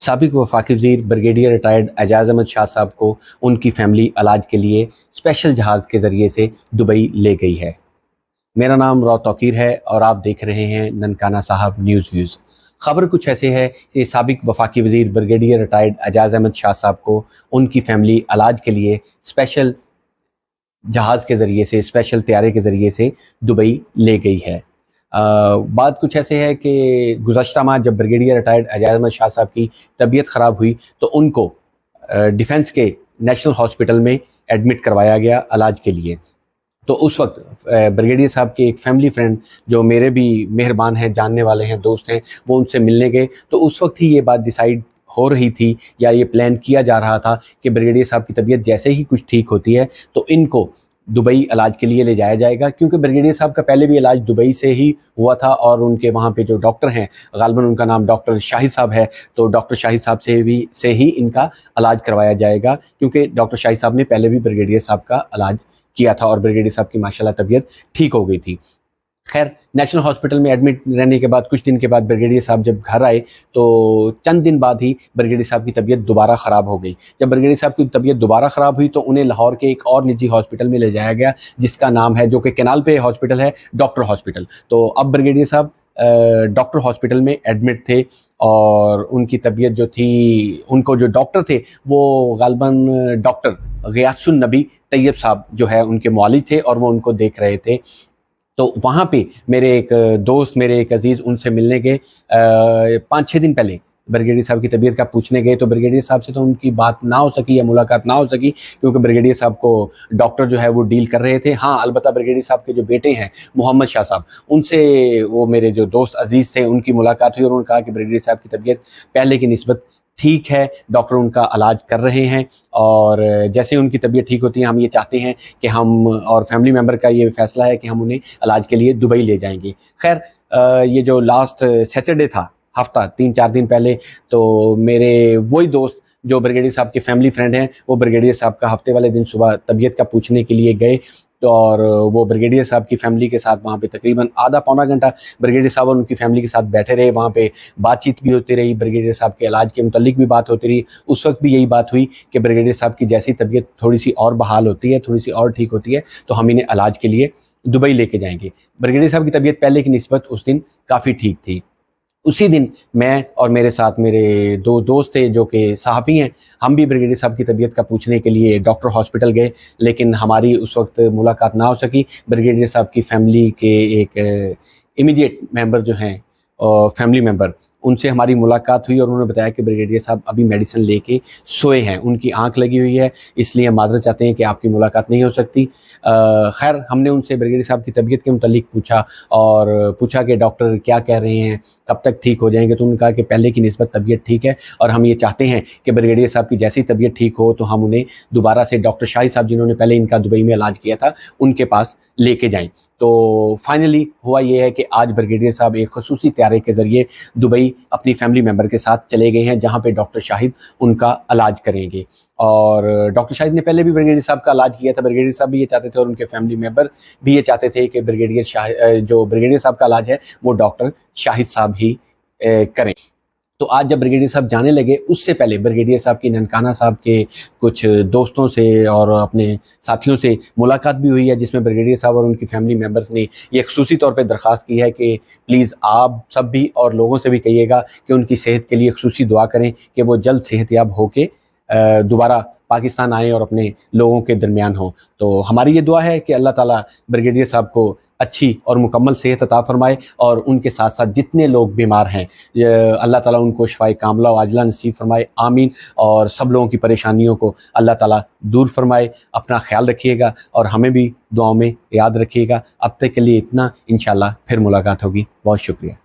साबिक वफाकी वज़ीर ब्रिगेडियर रिटायर्ड एजाज अहमद शाह साहब को उनकी फैमिली इलाज के लिए स्पेशल जहाज़ के ज़रिए से दुबई ले गई है। मेरा नाम रौ तौकीर है और आप देख रहे हैं ननकाना साहब न्यूज़ व्यूज़। खबर कुछ ऐसे है कि साबिक वफाकी वज़ीर ब्रिगेडियर रिटायर्ड एजाज अहमद शाह साहब को उनकी फैमिली इलाज के लिए स्पेशल जहाज़ के ज़रिए से, स्पेशल तैयारे के ज़रिए से दुबई ले गई है। बात कुछ ऐसे है कि गुज़श्ता माह जब ब्रिगेडियर रिटायर्ड एजाज अहमद शाह साहब की तबीयत ख़राब हुई तो उनको डिफेंस के नेशनल हॉस्पिटल में एडमिट करवाया गया इलाज के लिए। तो उस वक्त ब्रिगेडियर साहब के एक फैमिली फ्रेंड जो मेरे भी मेहरबान हैं, जानने वाले हैं, दोस्त हैं, वो उनसे मिलने गए। तो उस वक्त ही ये बात डिसाइड हो रही थी या ये प्लान किया जा रहा था कि ब्रिगेडियर साहब की तबीयत जैसे ही कुछ ठीक होती है तो इनको दुबई इलाज के लिए ले जाया जाएगा, क्योंकि ब्रिगेडियर साहब का पहले भी इलाज दुबई से ही हुआ था और उनके वहाँ पे जो डॉक्टर हैं, गालिबन उनका नाम डॉक्टर शाहिद साहब है, तो डॉक्टर शाहिद साहब से ही इनका इलाज करवाया जाएगा, क्योंकि डॉक्टर शाहिद साहब ने पहले भी ब्रिगेडियर साहब का इलाज किया था और ब्रिगेडियर साहब की माशाल्लाह तबीयत ठीक हो गई थी। खैर, नेशनल हॉस्पिटल में एडमिट रहने के बाद कुछ दिन के बाद ब्रिगेडियर साहब जब घर आए तो चंद दिन बाद ही ब्रिगेडियर साहब की तबीयत दोबारा ख़राब हो गई। जब ब्रिगेडियर साहब की तबीयत दोबारा ख़राब हुई तो उन्हें लाहौर के एक और निजी हॉस्पिटल में ले जाया गया, जिसका नाम है, जो कि कैनाल पे हॉस्पिटल है, डॉक्टर हॉस्पिटल। तो अब ब्रिगेडियर साहब डॉक्टर हॉस्पिटल में एडमिट थे और उनकी तबीयत जो थी, उनको जो डॉक्टर थे वो गालिबन डॉक्टर गियासुन नबी तैयब साहब जो है उनके मुआलिज थे और वो उनको देख रहे थे। तो वहाँ पे मेरे एक दोस्त, मेरे एक अजीज़ उनसे मिलने गए 5-6 दिन पहले ब्रिगेडियर साहब की तबीयत का पूछने गए। तो ब्रिगेडियर साहब से तो उनकी बात ना हो सकी या मुलाकात ना हो सकी, क्योंकि ब्रिगेडियर साहब को डॉक्टर जो है वो डील कर रहे थे। हाँ, अलबत्ता ब्रिगेडियर साहब के जो बेटे हैं मोहम्मद शाह साहब, उनसे वो मेरे जो दोस्त अजीज़ थे उनकी मुलाकात हुई और उन्होंने कहा कि ब्रिगेडियर साहब की तबीयत पहले की निस्बत ठीक है, डॉक्टर उनका इलाज कर रहे हैं और जैसे उनकी तबीयत ठीक होती है हम ये चाहते हैं कि हम, और फैमिली मेम्बर का ये फैसला है कि हम उन्हें इलाज के लिए दुबई ले जाएंगे। खैर, ये जो लास्ट सैटरडे था, हफ्ता 3-4 दिन पहले, तो मेरे वही दोस्त जो ब्रिगेडियर साहब के फैमिली फ्रेंड हैं वो ब्रिगेडियर साहब का हफ्ते वाले दिन सुबह तबीयत का पूछने के लिए गए। तो और वो ब्रिगेडियर साहब की फैमिली के साथ वहाँ पे तकरीबन आधा पौना घंटा ब्रिगेडियर साहब और उनकी फैमिली के साथ बैठे रहे। वहाँ पे बातचीत भी होती रही, ब्रिगेडियर साहब के इलाज के मुतालिक भी बात होती रही। उस वक्त भी यही बात हुई कि ब्रिगेडियर साहब की जैसी तबीयत थोड़ी सी और बहाल होती है, थोड़ी सी और ठीक होती है, तो हम इन्हें इलाज के लिए दुबई लेके जाएंगे। ब्रिगेडियर साहब की तबीयत पहले की निस्बत उस दिन काफ़ी ठीक थी। उसी दिन मैं और मेरे साथ मेरे 2 दोस्त थे जो कि सहाफ़ी हैं, हम भी ब्रिगेडियर साहब की तबीयत का पूछने के लिए डॉक्टर हॉस्पिटल गए, लेकिन हमारी उस वक्त मुलाकात ना हो सकी। ब्रिगेडियर साहब की फैमिली के एक इमीडिएट मेंबर जो हैं, फैमिली मेंबर, उनसे हमारी मुलाकात हुई और उन्होंने बताया कि ब्रिगेडियर साहब अभी मेडिसिन लेके सोए हैं, उनकी आंख लगी हुई है, इसलिए हम माजरत चाहते हैं कि आपकी मुलाकात नहीं हो सकती। खैर, हमने उनसे ब्रिगेडियर साहब की तबीयत के मुतालिक पूछा और पूछा कि डॉक्टर क्या कह रहे हैं, कब तक ठीक हो जाएंगे। तो उन्होंने कहा कि पहले की निस्बत तबीयत ठीक है और हम ये चाहते हैं कि ब्रिगेडियर साहब की जैसी तबीयत ठीक हो तो हम उन्हें दोबारा से डॉक्टर शाहिद साहब, जिन्होंने पहले इनका दुबई में इलाज किया था, उनके पास लेके जाएं। तो फाइनली हुआ ये है कि आज ब्रिगेडियर साहब एक खसूसी तैयारे के ज़रिए दुबई अपनी फैमिली मेम्बर के साथ चले गए हैं, जहाँ पे डॉक्टर शाहिद उनका इलाज करेंगे। और डॉक्टर शाहिद ने पहले भी ब्रिगेडियर साहब का इलाज किया था। ब्रिगेडियर साहब भी ये चाहते थे और उनके फैमिली मेम्बर भी ये चाहते थे कि जो ब्रिगेडियर साहब का इलाज है वो डॉक्टर शाहिद साहब ही करें। तो आज जब ब्रिगेडियर साहब जाने लगे, उससे पहले ब्रिगेडियर साहब की ननकाना साहब के कुछ दोस्तों से और अपने साथियों से मुलाकात भी हुई है, जिसमें ब्रिगेडियर साहब और उनकी फैमिली मेम्बर्स ने ये खसूसी तौर पे दरख्वास्त की है कि प्लीज़ आप सब भी और लोगों से भी कहिएगा कि उनकी सेहत के लिए खसूसी दुआ करें कि वो जल्द सेहतयाब होके दोबारा पाकिस्तान आएँ और अपने लोगों के दरमियान हों। तो हमारी ये दुआ है कि अल्लाह ताला ब्रिगेडियर साहब को अच्छी और मुकम्मल सेहत अता फरमाए और उनके साथ साथ जितने लोग बीमार हैं अल्लाह ताला उनको शिफाए कामला और आजिला नसीब फरमाए, आमीन। और सब लोगों की परेशानियों को अल्लाह ताला दूर फरमाए। अपना ख्याल रखिएगा और हमें भी दुआओं में याद रखिएगा। अब तक के लिए इतना, इंशाल्लाह फिर मुलाकात होगी। बहुत शुक्रिया।